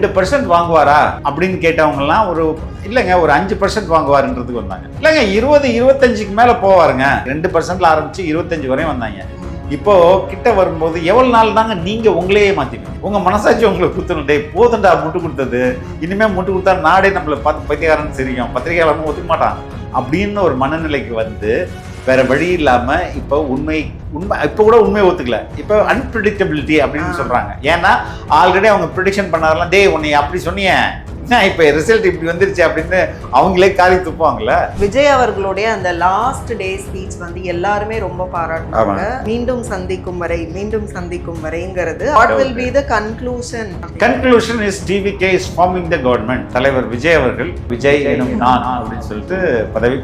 2% வாங்குவாரா அப்படின்னு கேட்டவங்கலாம் இல்லைங்க ஒரு 5% வாங்குவாருன்றதுக்கு வந்தாங்க. இல்லைங்க 20-25க்கு மேலே போவாருங்க. 2%ல ஆரம்பிச்சு 25 வரையும் வந்தாங்க. இப்போ கிட்ட வரும்போது எவ்வளவு நாள் தாங்க நீங்க உங்களையே மாத்திப்பீங்க? உங்க மனசாட்சி உங்களை குத்துணும், டே போதுண்டா முட்டு கொடுத்தது, இனிமே முட்டு கொடுத்தா நாடே நம்மளை பார்த்து பத்திரிகையாளன்னு தெரியும், பத்திரிகையாளனும் ஒத்துக்க மாட்டான் அப்படின்னு ஒரு மனநிலைக்கு வந்து வேற வழி இல்லாம இப்போ உண்மை இப்போ கூட உண்மையை ஒத்துக்கல. இப்போ அன்பிரிடிக்டபிலிட்டி அப்படின்னு சொல்றாங்க. ஏன்னா ஆல்ரெடி அவங்க ப்ரிடிக்ஷன் பண்ணாதெல்லாம் டே உன்னை அப்படி சொன்னீங்க, இப்ப ரிசல்ட் இப்படி வந்துருச்சு அப்படின்னு அவங்களே காலி துப்புவாங்கல்ல. விஜய் அவர்களுடைய அந்த லாஸ்ட் டே ஸ்பீச் வந்து எல்லாருமே ரொம்ப பாராட்டுறாங்க. மீண்டும் சந்திக்கும் வரைங்கிறது what will be the conclusion is TVK is forming the government. தலைவர் விஜய் அவர்கள் விஜய் எனும் நான் அப்படின்னு சொல்லிட்டு பதவி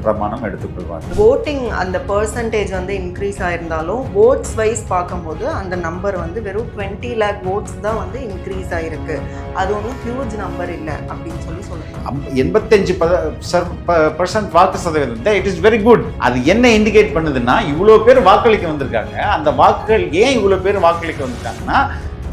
பிரமாணம் எடுத்துக்கொள்வார். voting அந்த percentage வந்து இன்க்ரீஸ் ஆயிருந்தாலும் votes வைஸ் பார்க்கும்போது அந்த நம்பர் வந்து வெறும் 20 lakh votes தான் வந்து இன்க்ரீஸ் ஆயிருக்கு. அது ஒன்றும் ஹியூஜ் நம்பர் இல்லை அப்படின்னு சொல்லுங்க. 85% வாக்கு சதவீதம் இட் இஸ் வெரி குட். அது என்ன இண்டிகேட் பண்ணுதுன்னா இவ்வளவு பேர் வாக்களிக்க வந்திருக்காங்க. அந்த வாக்குகள் ஏன் இவ்வளவு பேர் வாக்களிக்க வந்திருக்காங்கன்னா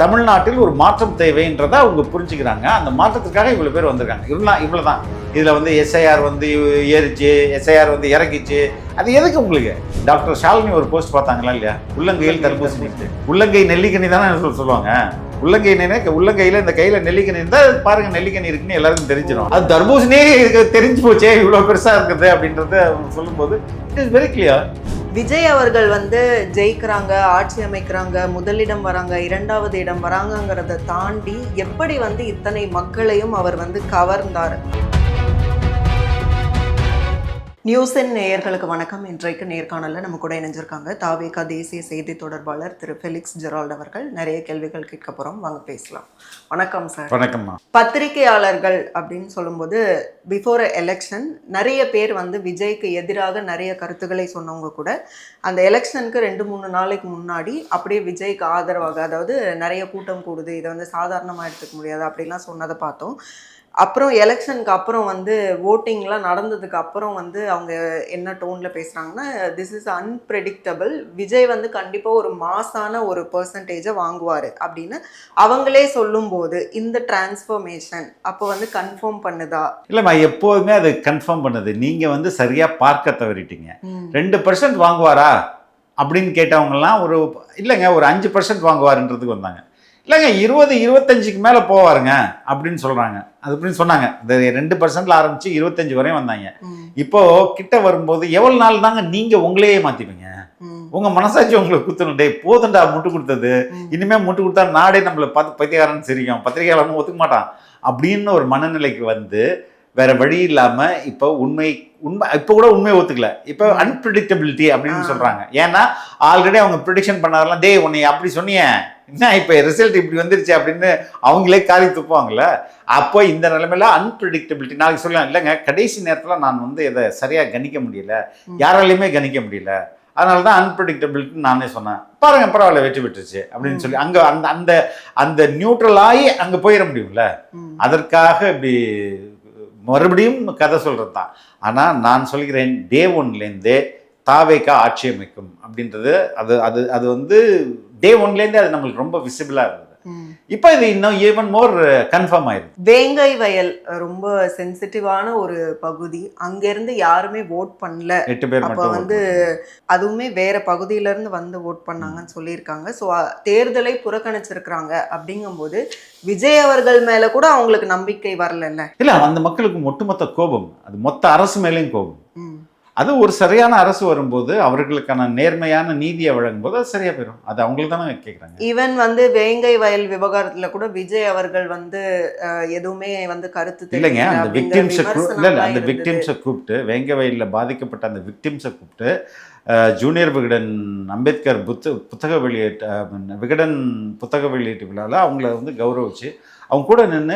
தமிழ்நாட்டில் ஒரு மாற்றம் தேவைன்றதை அவங்க புரிஞ்சுக்கிறாங்க. அந்த மாற்றத்துக்காக இவ்வளவு பேர் வந்திருக்காங்க. இவ்வளவுதான். இதுல வந்து எஸ்ஐஆர் வந்து ஏறிச்சு, எஸ்ஐஆர் வந்து இறக்கிச்சு. அது எதுக்கு உங்களுக்கு? டாக்டர் ஷாலினி ஒரு போஸ்ட் பார்த்தாங்களா இல்லையா? உள்ளங்கையில் தர்பூசணி, உள்ளங்கை நெல்லிக்கனி தானே சொல்லுவாங்க. உள்ளங்கையில இந்த கையில நெல்லிக்கனி இருந்தா பாருங்க நெல்லிக்கனி இருக்குன்னு எல்லாருக்கும் தெரிஞ்சிடும். அது தர்பூசணியே தெரிஞ்சு போச்சே இவ்வளவு பெருசா இருக்குது அப்படின்றத சொல்லும் போது it is very clear. Vijay அவர்கள் வந்து ஜெயிக்கிறாங்க, ஆட்சி அமைக்கிறாங்க, முதலிடம் வராங்க, 2வது இடம் வராங்கங்கிறத தாண்டி எப்படி வந்து இத்தனை மக்களையும் அவர் வந்து கவர்ந்தார். நியூஸின் நேயர்களுக்கு வணக்கம். இன்றைக்கு நேர்காணலில் நம்ம கூட இணைஞ்சிருக்காங்க தாவேகா தேசிய செய்தி தொடர்பாளர் திரு ஃபெலிக்ஸ் ஜெரால்ட் அவர்கள். நிறைய கேள்விகள் கேட்க போகிறோம், வாங்க பேசலாம். வணக்கம் சார். வணக்கம்மா. பத்திரிகையாளர்கள் அப்படின்னு சொல்லும்போது பிஃபோர் எலெக்ஷன் நிறைய பேர் வந்து விஜய்க்கு எதிராக நிறைய கருத்துக்களை சொன்னவங்க கூட அந்த எலெக்ஷனுக்கு 2-3 நாளைக்கு முன்னாடி அப்படியே விஜய்க்கு ஆதரவாக, அதாவது நிறைய கூட்டம் கூடுது, இதை வந்து சாதாரணமாக எடுத்துக்க முடியாது அப்படிலாம் சொன்னதை பார்த்தோம். அப்புறம் எலெக்ஷனுக்கு அப்புறம் வந்து ஓட்டிங்லாம் நடந்ததுக்கு அப்புறம் வந்து அவங்க என்ன டோனில் பேசுகிறாங்கன்னா திஸ் இஸ் அன்பிரெடிக்டபிள், விஜய் வந்து கண்டிப்பாக ஒரு மாசான ஒரு பெர்சன்டேஜை வாங்குவார் அப்படின்னு அவங்களே சொல்லும்போது இந்த டிரான்ஸ்ஃபர்மேஷன் அப்போ வந்து கன்ஃபார்ம் பண்ணுதா? இல்லைம்மா, எப்போதுமே அது கன்ஃபார்ம் பண்ணுது. நீங்கள் வந்து சரியாக பார்க்க தவறிட்டீங்க. 2% வாங்குவாரா அப்படின்னு கேட்டவங்கலாம் இல்லைங்க ஒரு 5% வாங்குவாருன்றதுக்கு வந்தாங்க. இல்லைங்க 20-25க்கு மேலே போவாருங்க அப்படின்னு சொல்கிறாங்க. அது அப்படின்னு சொன்னாங்க. இந்த 2%ல ஆரம்பிச்சு 25 வரையும் வந்தாங்க. இப்போ கிட்ட வரும்போது எவ்வளவு நாள் தாங்க நீங்க உங்களையே மாத்திப்பீங்க? உங்க மனசாட்சி உங்களை குத்தணும், டே போதுண்டா முட்டு கொடுத்தது, இனிமே முட்டு கொடுத்தா நாடே நம்மளை பார்த்து பத்திரிகையாளன்னு தெரியும், பத்திரிகையாளனும் ஒத்துக்க மாட்டான் அப்படின்னு ஒரு மனநிலைக்கு வந்து வேற வழி இல்லாம இப்போ இப்போ கூட உண்மையை ஒத்துக்கல. இப்போ அன்பிரிடிக்டபிலிட்டி அப்படின்னு சொல்றாங்க. ஏன்னா ஆல்ரெடி அவங்க ப்ரிடிக்ஷன் பண்ணாதெல்லாம் டே உன்னை அப்படி சொன்னீங்க, இப்போ ரிசல்ட் இப்படி வந்துருச்சு அப்படின்னு அவங்களே காலி துப்புவாங்கல்ல. அப்போ இந்த நிலைமையில அன்பிரிடிக்டபிலிட்டி நாளைக்கு சொல்லலாம். இல்லைங்க கடைசி நேரத்தில் நான் வந்து இதை சரியாக கணிக்க முடியல, யாராலையுமே கணிக்க முடியல, அதனால தான் அன்பிரிடிக்டபிலிட்டி நானே சொன்னேன். பாருங்க பரவாயில்ல வெற்றி பெற்றுச்சு அப்படின்னு சொல்லி அங்கே அந்த அந்த நியூட்ரலாகி அங்கே போயிட முடியும்ல. அதற்காக இப்படி மறுபடியும் கதை சொல்கிறது தான். ஆனால் நான் சொல்கிறேன் டே 1லேருந்தே தாவேகா ஆட்சி அமைக்கும் அப்படின்றது அது வந்து டே 1லேருந்தே அது நம்மளுக்கு ரொம்ப விசிபிளாக இருந்தது. இப்போ இது இன்னும் ஈவன் மோர் கன்ஃபார்ம் ஆயிருக்கு. வேங்கை வயல் ரொம்ப சென்சிட்டிவான ஒரு பகுதி, அங்கேருந்து யாருமே ஓட் பண்ணல. 8 பேர் அப்போ வந்து அதுவுமே வேற பகுதியிலேருந்து வந்து ஓட் பண்ணாங்கன்னு சொல்லியிருக்காங்க. ஸோ தேர்தலை புறக்கணிச்சிருக்கிறாங்க. அப்படிங்கும்போது விஜய் அவர்கள் மேலே கூட அவங்களுக்கு நம்பிக்கை வரலல்ல. இல்லை, அந்த மக்களுக்கு ஒட்டுமொத்த கோபம், அது மொத்த அரசு மேலேயும் கோபம். அது ஒரு சரியான அரசு வரும்போது அவர்களுக்கான நேர்மையான நீதியை வழங்கும் போது அது சரியா போயிடும். அது அவங்களுக்கு தானே கேட்குறாங்க. ஈவன் வந்து வேங்கை வயல் விவகாரத்தில் கூட விஜய் அவர்கள் வந்து எதுவுமே வந்து கருத்து இல்லைங்க. அந்த விக்டிம்ஸை கூப்பிட்டு வேங்கை வயலில் பாதிக்கப்பட்ட அந்த விக்டிம்ஸை கூப்பிட்டு ஜூனியர் விகடன் அம்பேத்கர் புத்தக வெளியீட்டு விழாவில் அவங்கள வந்து கௌரவிச்சு அவங்க கூட நின்று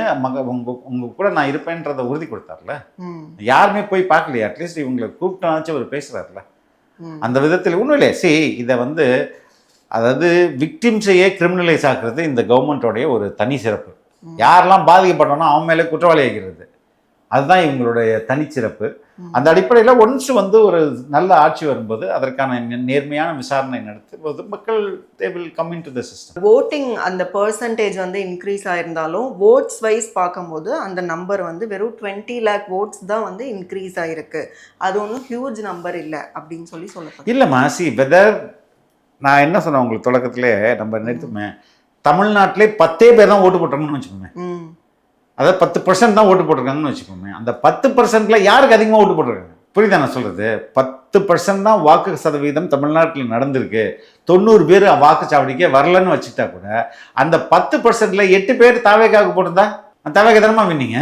உங்க கூட நான் இருப்பேன்றதை உறுதி கொடுத்தார்ல. யாருமே போய் பார்க்கலையே, அட்லீஸ்ட் இவங்களை கூப்பிட்டாச்சும் அவர் பேசுறாருல. அந்த விதத்தில் உண்மையிலே இதை வந்து அதாவது விக்டிம்ஸையே கிரிமினலைஸ் ஆக்குறது இந்த கவர்மெண்ட்டோடைய ஒரு தனி சிறப்பு. யாரெல்லாம் பாதிக்கப்பட்டோன்னா அவன் மேலே குற்றவாளி ஆகிறது. அதுதான் இவங்களுடைய தனிச்சிறப்பு. அந்த அடிப்படையில் ஒன்ஸ் வந்து ஒரு நல்ல ஆட்சி வரும்போது அதற்கான நேர்மையான விசாரணை நடத்தும்போது மக்கள் they will come in to the system. Voting அந்த பெர்சன்டேஜ் வந்து இன்க்ரீஸ் ஆயிருந்தாலும் ஓட்ஸ் வைஸ் பார்க்கும்போது அந்த நம்பர் வந்து வெறும் 20 lakh votes தான் வந்து இன்க்ரீஸ் ஆயிருக்கு. அது ஒன்றும் ஹியூஜ் நம்பர் இல்லை அப்படின்னு சொல்லப்படுது. இல்லைம்மா, வெதர் நான் என்ன சொன்னேன் உங்களுக்கு தொடக்கத்திலே நம்ம நிறுத்துமே, தமிழ்நாட்டிலே 10 பேர் தான் ஓட்டு போட்டாங்கன்னு வச்சுக்கோங்க. அதாவது 10% தான் ஓட்டு போட்டிருக்காங்கன்னு வச்சுக்கோங்க. அந்த 10%ல யாருக்கு அதிகமாக ஓட்டு போட்டிருக்காங்க? புரியுதா நான் சொல்கிறது? 10% தான் வாக்கு சதவீதம் தமிழ்நாட்டில் நடந்திருக்கு. 90 பேர் வாக்குச்சாவடிக்கே வரலன்னு வச்சுக்கிட்டா கூட அந்த 10%ல 8 பேர் தாவேக்காவுக்கு போட்டிருந்தா அந்த தாவேக்கா தானமா வின்னீங்க.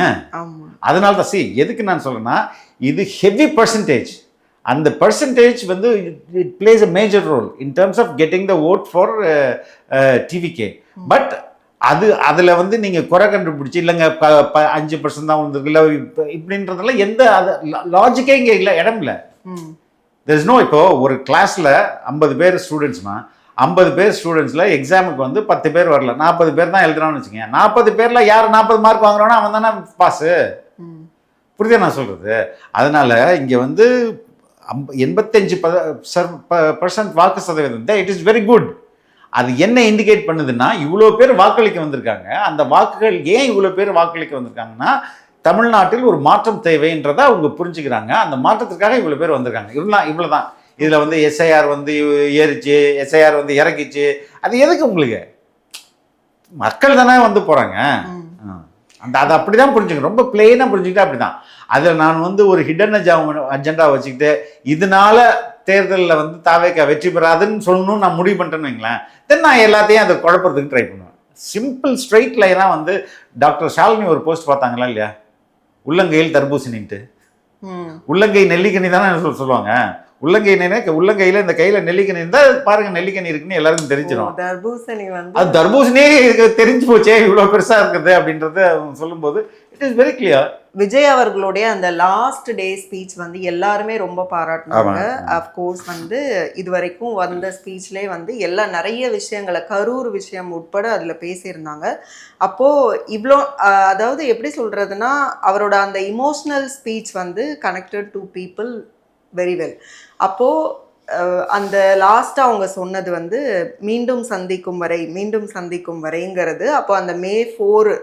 அதனால தான் எதுக்கு நான் சொல்றேன்னா, இது ஹெவி பர்சன்டேஜ். அந்த பர்சன்டேஜ் வந்து it plays a major role in terms of getting the vote for TVK. But அதில் வந்து நீங்கள் குறை கண்டுபிடிச்சி இல்லைங்க 5% தான் வந்திருக்கு இல்லை இப்படின்றதெல்லாம் எந்த அது லாஜிக்கே இங்கே இல்லை, இடம் இல்லை. There is no. இப்போ ஒரு கிளாஸில் 50 பேர் ஸ்டூடெண்ட்ஸ்னா 50 பேர் ஸ்டூடெண்ட்ஸில் எக்ஸாமுக்கு வந்து 10 பேர் வரல, 40 பேர் தான் எழுதுறான்னு வச்சுக்கோங்க. 40 பேரில் யார் 40 மார்க் வாங்குறானோ அவன் தானே பாஸு. புரியுதா நான் சொல்கிறது? அதனால் இங்கே வந்து 85% வாக்கு சதவீதம் தான் இட் இஸ் வெரி குட். அது என்ன இண்டிகேட் பண்ணுதுன்னா, இவ்வளோ பேர் வாக்களிக்க வந்திருக்காங்க. அந்த வாக்குகள் ஏன் இவ்வளோ பேர் வாக்களிக்க வந்திருக்காங்கன்னா, தமிழ்நாட்டில் ஒரு மாற்றம் தேவைன்றதை அவங்க புரிஞ்சுக்கிறாங்க. அந்த மாற்றத்திற்காக இவ்வளோ பேர் வந்திருக்காங்க. இவ்வளோதான். இதில் வந்து எஸ்ஐஆர் வந்து ஏறிச்சு, எஸ்ஐஆர் வந்து இறக்கிச்சு, அது எதுக்கு உங்களுக்கு? மக்கள் தானே வந்து போகிறாங்க. அதை அப்படி தான் புரிஞ்சுக்கணும். ரொம்ப பிளெயினாக புரிஞ்சுக்கிட்டா அப்படி தான். அதில் நான் வந்து ஒரு ஹிடன் அஜெண்டா வச்சுக்கிட்டு இதனால தேர்தலில் வந்து தாவேக்கா வெற்றி பெறாதுன்னு சொல்லணும்னு நான் முடிவு பண்ணிட்டேன்னு வைங்களேன், தென் நான் எல்லாத்தையும் அதை குழப்பறதுக்கு ட்ரை பண்ணுவேன். சிம்பிள் ஸ்ட்ரெயிட் லைனாக வந்து டாக்டர் ஷாலினி ஒரு போஸ்ட் பார்த்தாங்களா இல்லையா, உள்ளங்கையில் தர்பூசணின்ட்டு. உள்ளங்கை நெல்லிக்கனி தானே சொல்லுவாங்க. உள்ளங்கையில் இந்த கையில் நெல்லிக்கனி இருந்தால் பாருங்க நெல்லிக்கனி இருக்குன்னு எல்லாருக்கும் தெரிஞ்சிடும். அது தர்பூசணியே தெரிஞ்சு போச்சே இவ்வளோ பெருசாக இருக்குது அப்படின்றத சொல்லும்போது it is very clear. Vijay அவர்களுடைய அந்த லாஸ்ட் டே ஸ்பீச் வந்து எல்லாருமே ரொம்ப பாராட்டினாங்க. அஃப்கோர்ஸ் வந்து இது வரைக்கும் வந்த ஸ்பீச்லேயே வந்து நிறைய விஷயங்களை கரூர் விஷயம் உட்பட அதில் பேசியிருந்தாங்க. அப்போது இவ்வளோ அதாவது எப்படி சொல்கிறதுனா, அவரோட அந்த இமோஷ்னல் ஸ்பீச் வந்து connected to people very well. அப்போது அந்த லாஸ்ட்டாக அவங்க சொன்னது வந்து மீண்டும் சந்திக்கும் வரைங்கிறது. அப்போ அந்த May 4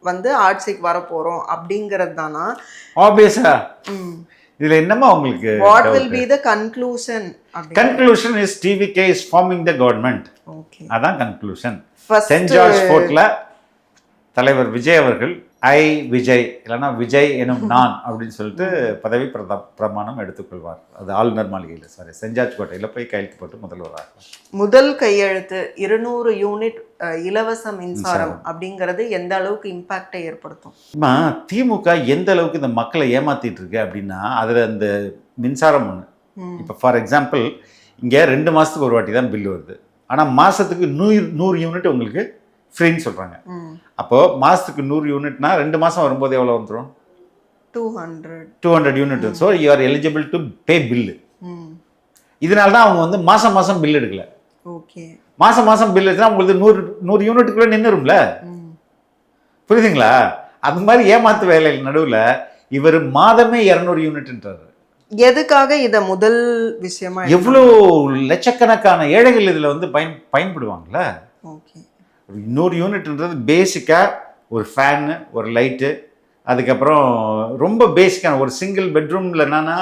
வந்து ஆட்சிக்கு வரப்போறோம் அப்படிங்கிறது தானா? ஆப்வியஸா. இதுல என்னமா உங்களுக்கு what will be the conclusion? conclusion is TVK is forming the government. Okay, அதான் conclusion. சென்ட் ஜார்ஜ் ஃபோர்ட்ல தலைவர் விஜய் அவர்கள் விஜய் இல்லைன்னா விஜய் எனும் நான் அப்படின்னு சொல்லிட்டு பதவி பிரமாணம் எடுத்துக்கொள்வார். அது ஆளுநர் மாளிகையில் சென்ட் ஜார்ஜ் கோட்டையில் போய் கையெழுத்து போட்டு முதல்வராக. முதல் கையெழுத்து 200 யூனிட் இலவச மின்சாரம் அப்படிங்கிறது எந்த அளவுக்கு இம்பாக்டை ஏற்படுத்தும்? திமுக எந்த அளவுக்கு இந்த மக்களை ஏமாத்திட்டு இருக்கு அப்படின்னா, அதில் அந்த மின்சாரம் ஒன்று. இப்போ ஃபார் எக்ஸாம்பிள் இங்கே 2 மாதத்துக்கு ஒரு வாட்டி தான் பில் வருது. ஆனால் மாதத்துக்கு 100 யூனிட் உங்களுக்கு ஃப்ரீன்னு சொல்கிறாங்க. அப்போது மாதத்துக்கு 100 யூனிட்னா 2 மாதம் வரும்போது எவ்வளோ வந்துடும்? 200 unit. So you are eligible to pay bill. இதனால தான் அவங்க வந்து மாதம் பில் எடுக்கல. ஓகே, மாதம் பில் எடுத்தால் உங்களுக்கு 100 யூனிட்டுக்குள்ளே நின்றுரும்ல. புரியுதுங்களா? அது மாதிரி ஏமாத்து வேலையில் நடுவில் இவர் மாதமே 200 யூனிட்ன்றாரு. எதுக்காக இதை முதல் விஷயமா? எவ்வளோ லட்சக்கணக்கான ஏழைகள் இதில் வந்து பயன்படுவாங்கல்ல. ஓகே, 100 யூனிட்ன்றது பேசிக்காக ஒரு ஃபேனு, ஒரு லைட்டு, அதுக்கப்புறம் ரொம்ப பேசிக்கான ஒரு சிங்கிள் பெட்ரூமில் என்னன்னா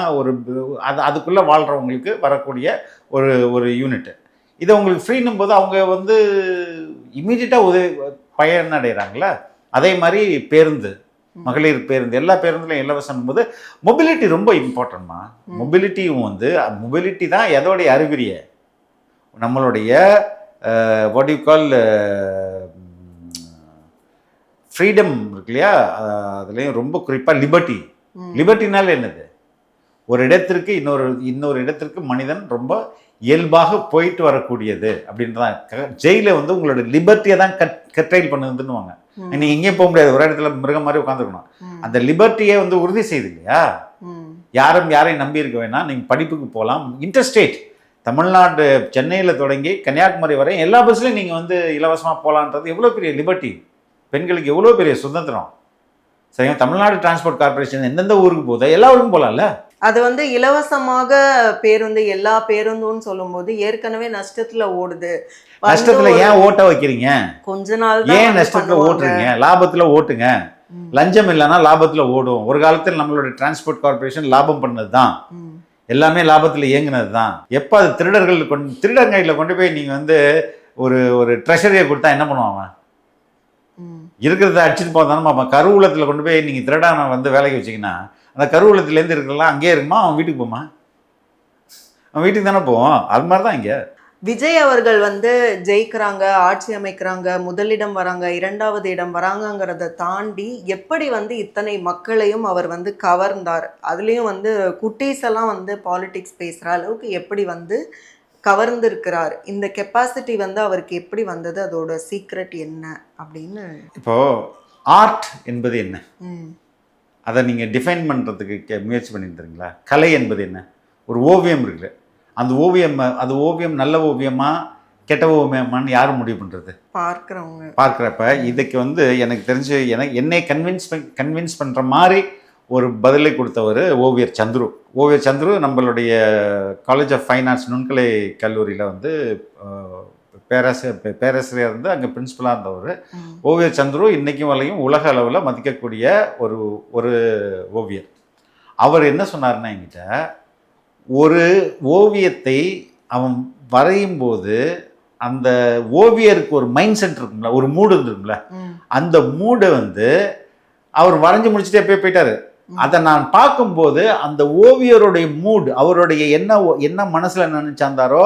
அதுக்குள்ளே வாழ்கிறவங்களுக்கு வரக்கூடிய ஒரு யூனிட்டு. இதை உங்களுக்கு ஃப்ரீன்னும் போது அவங்க வந்து இமீடியட்டாக பயனடைகிறாங்களா. அதே மாதிரி பேருந்து, மகளிர் பேருந்து, எல்லா பேருந்துலையும் இலவசம் போது மொபிலிட்டி ரொம்ப இம்பார்ட்டன்ட்மா. மொபிலிட்டியும் வந்து மொபிலிட்டி தான் எதோடைய அறிகுறியை நம்மளுடைய வாட் யூ கால் ஃப்ரீடம் இருக்கு இல்லையா, அதுலேயும் ரொம்ப குறிப்பாக லிபர்ட்டினால என்னது, ஒரு இடத்திற்கு இன்னொரு இடத்திற்கு மனிதன் ரொம்ப இயல்பாக போயிட்டு வரக்கூடியது அப்படின்றதான். ஜெயிலில் வந்து உங்களோட லிபர்ட்டியை தான் கட்டைல் பண்ணுதுன்னுவாங்க. நீங்கள் எங்கேயும் போக முடியாது, ஒரு இடத்துல மிருகம் மாதிரி உட்காந்துருக்கணும். அந்த லிபர்ட்டியை வந்து உறுதி செய்யுது இல்லையா. யாரையும் நம்பி இருக்க வேணாம், நீங்கள் படிப்புக்கு போகலாம். இன்டர்ஸ்டேட் தமிழ்நாடு சென்னையில் தொடங்கி கன்னியாகுமரி வரை எல்லா பஸ்லையும் நீங்கள் வந்து இலவசமாக போகலான்றது எவ்வளோ பெரிய லிபர்ட்டி, பெண்களுக்கு எவ்வளோ பெரிய சுதந்திரம். சரிங்க, தமிழ்நாடு டிரான்ஸ்போர்ட் கார்பரேஷன் எந்தெந்த ஊருக்கு போகுதோ எல்லா ஊருக்கும் போகலாம்ல. அது வந்து இலவசமாக பேருந்து, எல்லா பேருந்துன்னு சொல்லும்போது ஏற்கனவே நஷ்டத்துல ஓடுது. நஷ்டத்துல ஏன் ஓட்ட வைக்கிறீங்க? கொஞ்ச நாள் தான் ஏன் வந்து நஷ்டத்துல பண்ணுவாங்க. ஓட்டுறீங்க? லாபத்துல ஓட்டுங்க. லஞ்சம் இல்லைன்னா லாபத்துல ஓடும். ஒரு காலத்தில் நம்மளோட டிரான்ஸ்போர்ட் கார்பரேஷன் லாபம் பண்ணது தான், எல்லாமே லாபத்துல இயங்குனது தான். எப்போ அது திருடர் கையில் கொண்டு போய் நீங்க வந்து ஒரு ஒரு ட்ரெஷரியை கொடுத்தா என்ன பண்ணுவான்? இருக்கிறத அடிச்சுட்டு போதானே அவன். கருவூலத்தில் கொண்டு போய் நீங்கள் திருடான வந்து வேலைக்கு வச்சிங்கன்னா அந்த கருவூலத்துலேருந்து இருக்கிறலாம் அங்கேயே இருக்குமா, அவன் வீட்டுக்கு போமா? அவன் வீட்டுக்கு தானே போவோம். அது மாதிரி தான் இங்கே விஜய் அவர்கள் வந்து ஜெயிக்கிறாங்க, ஆட்சி அமைக்கிறாங்க, முதலிடம் வராங்க, 2வது இடம் வராங்கங்கிறத தாண்டி எப்படி வந்து இத்தனை மக்களையும் அவர் வந்து கவர்ந்தார், அதுலேயும் வந்து குட்டீஸ் எல்லாம் வந்து பாலிடிக்ஸ் பேசுகிற அளவுக்கு எப்படி வந்து கவர்ந்திருக்கிறார், இந்த கெப்பாசிட்டி வந்து அவருக்கு எப்படி வந்தது, அதோட சீக்ரெட் என்ன அப்படின்னு. இப்போது ஆர்ட் என்பது என்ன, அதை நீங்கள் டிஃபைன் பண்ணுறதுக்கு முயற்சி பண்ணியிருந்தீங்களா? கலை என்பது என்ன? ஒரு ஓவியம் இருக்குது, அந்த ஓவியம், அது ஓவியம் நல்ல ஓவியமா கெட்ட ஓவியமான்னு யாரும் முடிவு பண்ணுறது? பார்க்குறப்ப இதுக்கு வந்து எனக்கு தெரிஞ்சு என்னை கன்வின்ஸ் பண்ணுற மாதிரி ஒரு பதிலை கொடுத்தவர் ஓவியர் சந்துரு. ஓவியர் சந்துரு நம்மளுடைய காலேஜ் ஆஃப் ஃபைன் ஆர்ட்ஸ் நுண்கலை கல்லூரியில் வந்து பேராசிரியர் இருந்து அங்கே பிரின்சிபலாக இருந்தவர் ஓவியர் சந்துரு. இன்றைக்கும் வரையும் உலக அளவில் மதிக்கக்கூடிய ஒரு ஓவியர். அவர் என்ன சொன்னார்னா, என்கிட்ட ஒரு ஓவியத்தை அவன் வரையும் போது அந்த ஓவியருக்கு ஒரு மைண்ட் செட் இருக்கும்ல, ஒரு மூடு இருந்துருக்கும்ல, அந்த மூடை வந்து அவர் வரைஞ்சி முடிச்சுட்டே போயிட்டாரு. அதை நான் பார்க்கும்போது அந்த ஓவியருடைய மூடு, அவருடைய என்ன மனசில் நினைச்சாந்தாரோ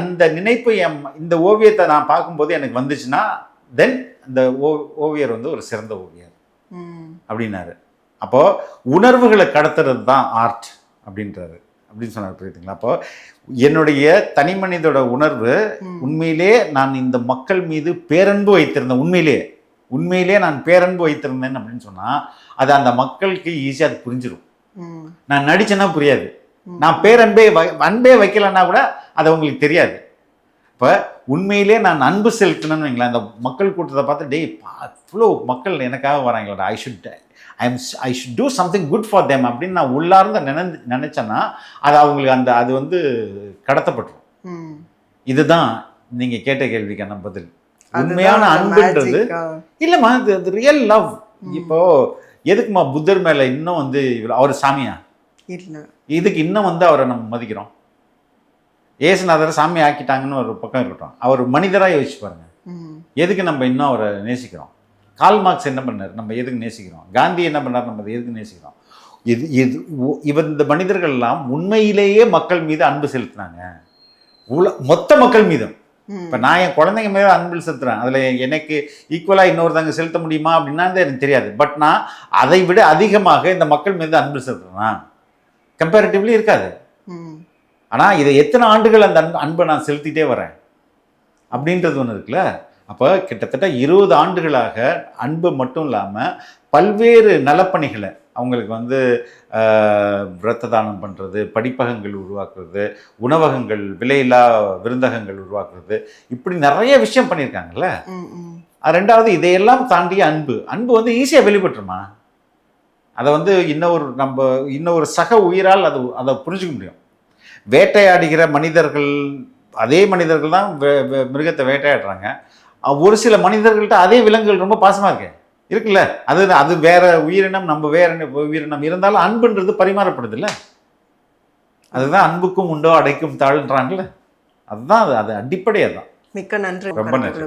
அந்த நினைப்பு இந்த ஓவியத்தை நான் பார்க்கும்போது எனக்கு வந்துச்சுன்னா தென் அந்த ஓவியர் வந்து ஒரு சிறந்த ஓவியர் அப்படின்னாரு. அப்போது உணர்வுகளை கடத்துறது தான் ஆர்ட் அப்படின்றாரு, அப்படின்னு சொன்னார். புரியுதுங்களா? அப்போ என்னுடைய தனி மனிதோட உணர்வு உண்மையிலே நான் இந்த மக்கள் மீது பேரன்பு வைத்திருந்தேன், உண்மையிலே நான் பேரன்பு வைத்திருந்தேன் அப்படின்னு சொன்னால் அது அந்த மக்களுக்கு ஈஸியாக அது புரிஞ்சிடும். நான் நடிச்சேன்னா புரியாது, நான் அன்பே வைக்கலைன்னா கூட அது அவங்களுக்கு தெரியாது. இப்போ உண்மையிலே நான் அன்பு செலுத்தினேன்னு வைங்களேன், அந்த மக்கள் கூட்டத்தை பார்த்து டேய் இவ்வளோ மக்கள் எனக்காக வராங்களா, I should do something good for them அப்படின்னு நான் உள்ளார்ந்து நினைச்சேன்னா அது அவங்களுக்கு அது வந்து கடத்தப்பட்டுரும். இதுதான் நீங்கள் கேட்ட கேள்விக்கான பதில். உண்மையான அன்புன்றது இல்லைம்மா, இது ரியல் லவ். இப்போ எதுக்குமா புத்தர் மேலே இன்னும் வந்து அவர் சாமியா இல்லை, இதுக்கு இன்னும் வந்து அவரை நம்ம மதிக்கிறோம். ஏசுநாதரை சாமி ஆக்கிட்டாங்கன்னு ஒரு பக்கம் இருக்கட்டும், அவர் மனிதராக யோசிச்சு பாருங்க, எதுக்கு நம்ம இன்னும் அவரை நேசிக்கிறோம்? கால் மார்க்ஸ் என்ன பண்ணார், நம்ம எதுக்கு நேசிக்கிறோம்? காந்தி என்ன பண்ணார், நம்ம எதுக்கு நேசிக்கிறோம்? இந்த மனிதர்கள்லாம் உண்மையிலேயே மக்கள் மீது அன்பு செலுத்தினாங்க, மொத்த மக்கள் மீதும். இப்போ நான் என் குழந்தைங்க மேலே அன்பு செலுத்துறேன், அதில் எனக்கு ஈக்குவலாக இன்னொருத்தங்க செலுத்த முடியுமா அப்படின்னா எனக்கு தெரியாது. பட் நான் அதை விட அதிகமாக இந்த மக்கள் மீது அன்பு செலுத்துறேன்னா கம்பேரிட்டிவ்லி இருக்காது. ஆனால் இதை எத்தனை ஆண்டுகள் அந்த அன்பை நான் செலுத்திட்டே வரேன் அப்படின்றது ஒன்று இருக்குல்ல. அப்போ கிட்டத்தட்ட 20 ஆண்டுகளாக அன்பு மட்டும் இல்லாமல் பல்வேறு நலப்பணிகளை அவங்களுக்கு வந்து இரத்த தானம் பண்ணுறது, படிப்பகங்கள் உருவாக்குறது, உணவகங்கள், விலையில்லா விருந்தகங்கள் உருவாக்குறது, இப்படி நிறைய விஷயம் பண்ணியிருக்காங்கல்ல. ரெண்டாவது இதையெல்லாம் தாண்டிய அன்பு வந்து ஈஸியாக வெளிப்பட்டுருமா? அதை வந்து இன்னொரு சக உயிரால் அதை புரிஞ்சுக்க முடியும். வேட்டையாடுகிற மனிதர்கள், அதே மனிதர்கள் தான் மிருகத்தை வேட்டையாடுறாங்க. ஒரு சில மனிதர்கள்ட்ட அதே விலங்குகள் ரொம்ப பாசமாக இருக்குல்ல. அது வேற உயிரினம், நம்ம வேற உயிரினம் இருந்தாலும் அன்புன்றது பரிமாறப்படுது இல்லை. அதுதான் அன்புக்கும் உண்டோ அடைக்கும் தாழ்ன்றாங்கல்ல, அதுதான் அது அடிப்படையாக தான். மிக்க நன்றி. ரொம்ப நன்றி.